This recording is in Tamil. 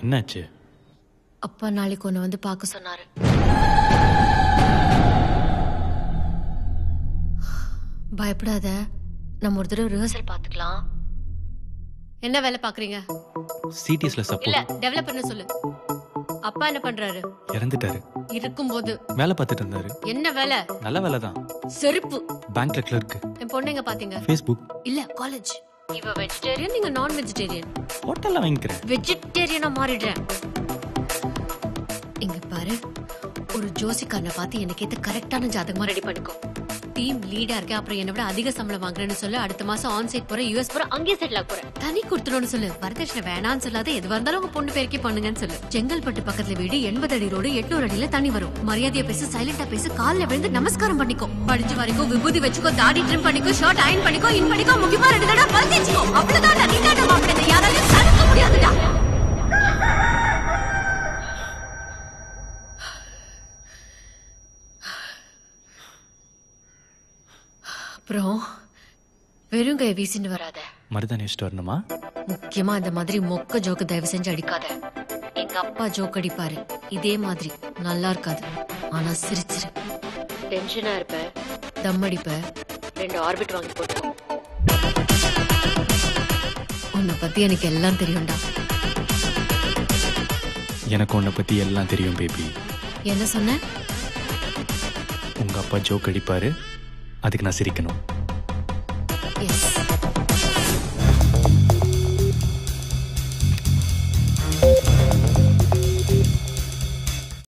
என்னாச்சு? அப்பா நாளைக்கு ஒன்று வந்து பார்க்க சொன்னாரு. பயப்படாத, நம்ம ஒரு தடவை ரிஹர்சல் பார்த்துக்கலாம். என்ன வேலை பாக்குறீங்க? சிடிஎஸ்ல இல்ல, சப்போர்ட். டெவலப்பர்னு சொல்லு. அப்பா என்ன பண்றாரு? இறந்துட்டாரு. இருக்கும்போது வேலை பார்த்துட்டு இருந்தாரு. என்ன வேலை? நல்ல வேலை தான். செருப்பு. பேங்க்ல கிளர்க். என் பொண்ணு எங்க பாத்தீங்க? ஃபேஸ்புக். இல்ல, காலேஜ். இவ வெஜிடேரியன், நீங்க நான் வெஜிடேரியன். ஹோட்டல்ல வாங்கிக்கிறேன். வெஜிடேரியனா மாறிடுறேன். இங்க பாரு, ஒரு ஜோசிக்காரனை பார்த்து எனக்கு ஏத்த கரெக்டான ஜாதகமா ரெடி பண்ணிக்கோ. டீம் லீடா இருக்க, அப்புறம் என்ன விட அதிக சம்பளம் வாங்குறேன்னு சொல்லு. அடுத்த மாசம் ஆன் சைட் போற, யூஎஸ் போற, அங்கேயே செட்டில் ஆக போறேன். தனி கொடுத்துணும்னு சொல்லு. வரதட்சணை வேணான்னு சொல்லாத, எதுவா இருந்தாலும் உங்க பொண்ணு பேருக்கே பண்ணுங்கன்னு சொல்லு. செங்கல்பட்டு பக்கத்துல வீடு, 80 அடி ரோடு, 800 அடியில தண்ணி வரும். மரியாதையா பேசு, சைலண்டா பேசு, கால்ல விழுந்து நமஸ்காரம் பண்ணிக்கோ. படிச்சு வரைக்கும் விபூதி வச்சுக்கோ, தாடி ட்ரிம் பண்ணிக்கோ, ஷர்ட் அயன் பண்ணிக்கோ, இன் பண்ணிக்கோ, முக்கியமா 2 தடவை பல் தேய்ச்சிக்கோ. அவ்வளவுதான், நீட்டான மாப்பிள்ளை யாராலையும் தடுக்க முடியாதுடா. அப்புறம் வெறும் கை வீசின்னு வராத. மருதாணி வச்சுட்டு வரணுமா? முக்கியமா இந்த மாதிரி மொக்க ஜோக்கு தயவு செஞ்சு அடிக்காத. எங்க அப்பா ஜோக் அடிப்பாரு, இதே மாதிரி நல்லா இருக்காது. ஆனா சிரிச்சிரு. டென்ஷனா இருப்ப, தம் அடிப்ப, 2 ஆர்பிட் வாங்கி போட்டு. உன்னை பத்தி எனக்கு எல்லாம் தெரியும்டா. எனக்கு உன்னை பத்தி எல்லாம் தெரியும் பேபி. என்ன சொன்ன? உங்க அப்பா ஜோக் அடிப்பாரு, அதுக்கு நான் சிரிக்கணும். எஸ்.